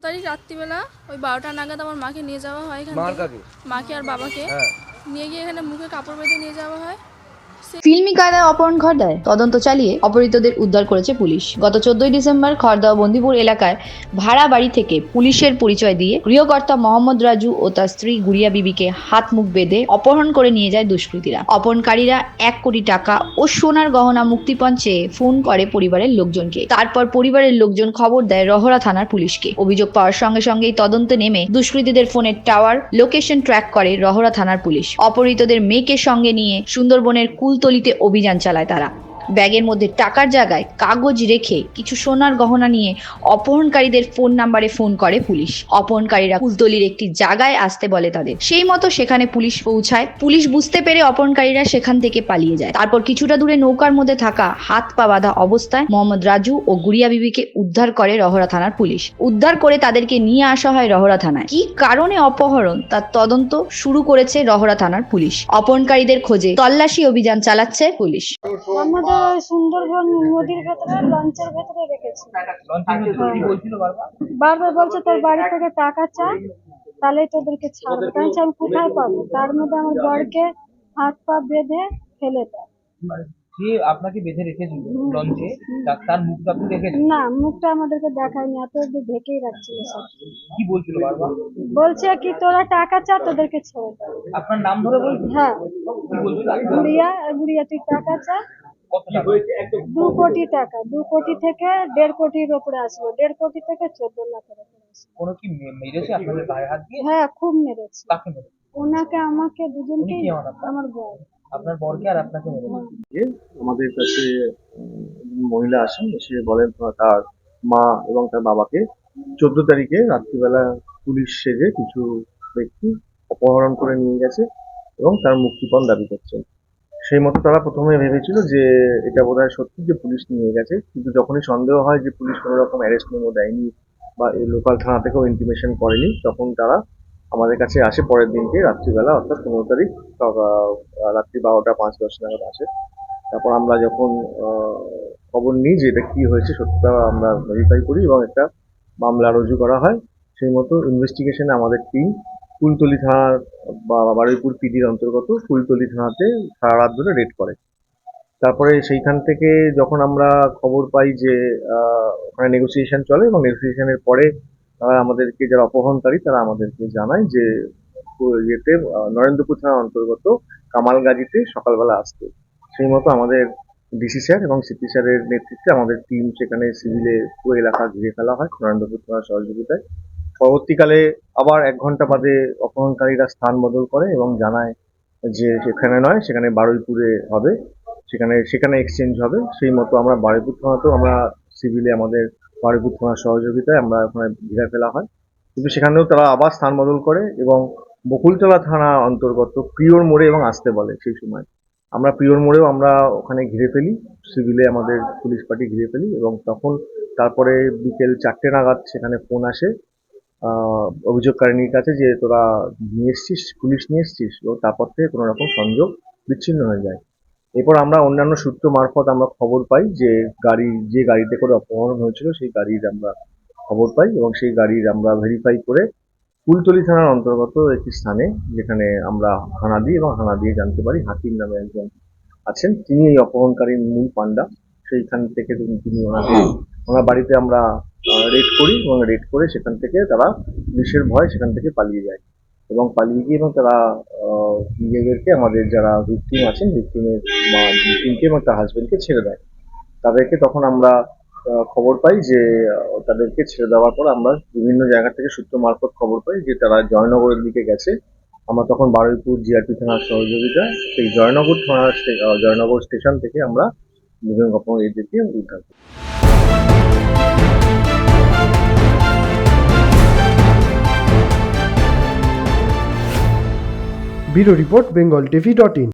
তারিখ রাত্রিবেলা ওই 12টা নাগাদ আমার মাকে নিয়ে যাওয়া হয় এখান মার থেকে। কাকে? মাকে আর বাবাকে নিয়ে গিয়ে এখানে মুখে কাপড় বেঁধে নিয়ে যাওয়া হয়। ফিল্মি কায়দায় অপহরণ খড়দায় তদন্ত চালিয়ে অপহৃতদের উদ্ধার করেছে পুলিশ। গত 14 ডিসেম্বর খড়দহ বন্দিপুর এলাকায় ভাড়া বাড়ি থেকে পুলিশের পরিচয় দিয়ে গৃহকর্তা মোহাম্মদ রাজু ও তার স্ত্রী গুড়িয়া বিবিকে হাত মুখ বেঁধে অপহরণ করে নিয়ে যায় দুষ্কৃতীরা। অপহরণকারীরা 1 কোটি টাকা ও সোনার গহনা মুক্তিপণ চেয়ে ফোন করে পরিবারের লোকজনকে। তারপর পরিবারের লোকজন খবর দেয় রহরা থানার পুলিশকে। অভিযোগ পাওয়ার সঙ্গে সঙ্গেই তদন্তে নেমে দুষ্কৃতীদের ফোনের টাওয়ার লোকেশন ট্র্যাক করে রহরা থানার পুলিশ। অপহৃতদের মেয়েকে সঙ্গে নিয়ে সুন্দরবনের কুলতলিতে অভিযান চালায় তারা। ব্যাগের মধ্যে টাকার জায়গায় কাগজ রেখে কিছু সোনার গহনা নিয়ে অপহরণকারীদের ফোন নাম্বারে ফোন করে পুলিশ। অপহরণকারীরা কুলতলির একটি জায়গায় আসতে বলে তাদের। সেই মতো সেখানে পুলিশ পৌঁছায়। পুলিশ বুঝতে পেরে অপহরণকারীরা সেখান থেকে পালিয়ে যায়। তারপর কিছুটা দূরে নৌকার মধ্যে থাকা হাত পা বাঁধা অবস্থায় মোহাম্মদ রাজু ও গুড়িয়া বিবিকে উদ্ধার করে রহরা থানার পুলিশ। উদ্ধার করে তাদেরকে নিয়ে আসা হয় রহরা থানায়। কি কারণে অপহরণ তার তদন্ত শুরু করেছে রহরা থানার পুলিশ। অপহরণকারীদের খোঁজে তল্লাশি অভিযান চালাচ্ছে পুলিশ। আমাদের ওই সুন্দরবন নদীর ভেতরে লঞ্চের ভেতরে রেখেছি। বারবার বলছে তোর বাড়ি থেকে টাকা চা, তাহলেই তোদেরকে ছাড়বো। তাই আমি কোথায় পাবো? তার মধ্যে আমার বরকে হাত পা বেঁধে ফেলে দেয়। যে আপনাকে বেঁধে রেখেছিল লঞ্চে, তার মুখটা আপনি দেখেছেন? না, মুখটা আমাদেরকে দেখায়নি, এত অব্দি ঢেকেই রাখছিল সব। কি বলছিল বারবার? বলছে কি তোরা টাকা চা, তোদেরকে ছেড়ে দেয়। আপনার নাম ধরে বলছিল? হ্যাঁ, কি বলছিল? গুড়িয়া তুই টাকা চা। কত টাকা? 2 কোটি টাকা। 2 কোটি থেকে 1.5 কোটির উপরে আসবে। 1.5 কোটি থেকে 14 লাখের উপরে আসবে। কোনো কি মেরেছে আপনাদের গায়ে হাত দিয়ে? হ্যাঁ, খুব মেরেছে। কাকে মেরেছে? ওনাকে, আমাকে, দুজনকে। উনি কি হন আপনার? আমার বর। আপনার বরকে আর আপনাকে মেরেছে? আমাদের কাছে মহিলা আসেন, এসে বলেন তার মা এবং তার বাবাকে 14 তারিখে রাত্রিবেলা পুলিশ সেজে কিছু ব্যক্তি অপহরণ করে নিয়ে গেছে এবং তার মুক্তিপণ দাবি করছেন। সেই মতো তারা প্রথমে ভেবেছিল যে এটা বোধহয় সত্যি যে পুলিশ নিয়ে গেছে, কিন্তু যখনই সন্দেহ হয় যে পুলিশ কোনো রকম অ্যারেস্ট মেমো দেয়নি বা এই লোকাল থানা থেকেও ইন্টিমেশন করেনি, তখন তারা আমাদের কাছে আসে পরের দিনকে রাত্রিবেলা, অর্থাৎ 15 তারিখ রাত্রি 12টা 5-10 নাগাদ আসে। তারপর আমরা যখন খবর নিই যে এটা কি হয়েছে সত্যটা আমরা ভেরিফাই করি এবং একটা মামলা রুজু করা হয়। সেই মতো ইনভেস্টিগেশনে আমাদের টিম কুলতলি থানার বা বারুইপুর পিডির অন্তর্গত কুলতলি থানাতে সারা রাত ধরে রেড করে। তারপরে সেইখান থেকে যখন আমরা খবর পাই যে ওখানে নেগোসিয়েশন চলে এবং নেগোসিয়েশনের পরে আমাদেরকে যারা অপহরণকারী তারা আমাদেরকে জানায় যে ইয়েতে নরেন্দ্রপুর থানার অন্তর্গত কামালগাজীতে সকালবেলা আসতে। সেই মতো আমাদের ডিসি স্যার এবং সিপি স্যারের নেতৃত্বে আমাদের টিম সেখানে সিভিলে পুরো এলাকা ঘিরে ফেলা হয় নরেন্দ্রপুর থানার সহযোগিতায়। পরবর্তীকালে আবার 1 ঘন্টা বাদে অপহরণকারীরা স্থান বদল করে এবং জানায় যে সেখানে নয়, সেখানে বারুইপুরে হবে, সেখানে এক্সচেঞ্জ হবে। সেই মতো আমরা বারুইপুর থানাতেও আমরা সিভিলে আমাদের বারুইপুর থানার সহযোগিতায় আমরা ওখানে ঘিরে ফেলা হয়, কিন্তু সেখানেও তারা আবার স্থান বদল করে এবং বকুলতলা থানা অন্তর্গত প্রিয়র মোড়ে এবং আসতে বলে। সেই সময় আমরা প্রিয়র মোড়েও আমরা ওখানে ঘিরে ফেলি, সিভিলে আমাদের পুলিশ পার্টি ঘিরে ফেলি এবং তখন তারপরে বিকেল 4টে নাগাদ সেখানে ফোন আসে অভিযোগকারিনীর কাছে যে তোরা নিয়ে এসছিস, পুলিশ নিয়ে এসছিস, এবং তারপর থেকে কোনো রকম সংযোগ বিচ্ছিন্ন হয়ে যায়। এরপর আমরা অন্যান্য সূত্র মারফত আমরা খবর পাই যে যে গাড়িতে করে অপহরণ হয়েছিল সেই গাড়ির আমরা খবর পাই এবং সেই গাড়ির আমরা ভেরিফাই করে কুলতলি থানার অন্তর্গত একটি স্থানে, যেখানে আমরা হানা দিই এবং হানা দিয়ে জানতে পারি হাকিম নামে একজন আছেন, তিনি এই অপহরণকারীর মূল পান্ডা। সেইখান থেকে তিনি ওনার বাড়িতে আমরা রেড করি এবং রেড করে সেখান থেকে তারা পুলিশের ভয় সেখান থেকে পালিয়ে যায় এবং পালিয়ে গিয়ে এবং তারা নিজেদেরকে আমাদের যারা ভিকটিম আছেন ভিকটিমকে এবং তার হাজবেন্ডকে ছেড়ে দেয়। তাদেরকে তখন আমরা খবর পাই যে তাদেরকে ছেড়ে দেওয়ার পর আমরা বিভিন্ন জায়গা থেকে সূত্র মারফত খবর পাই যে তারা জয়নগরের দিকে গেছে। আমরা তখন বারুইপুর জিআরপি থানার সহযোগিতা সেই জয়নগর স্টেশন থেকে আমরা দুজন অপহরণকারীদেরকে উদ্ধার করি। Bureau report, bengaltv.in।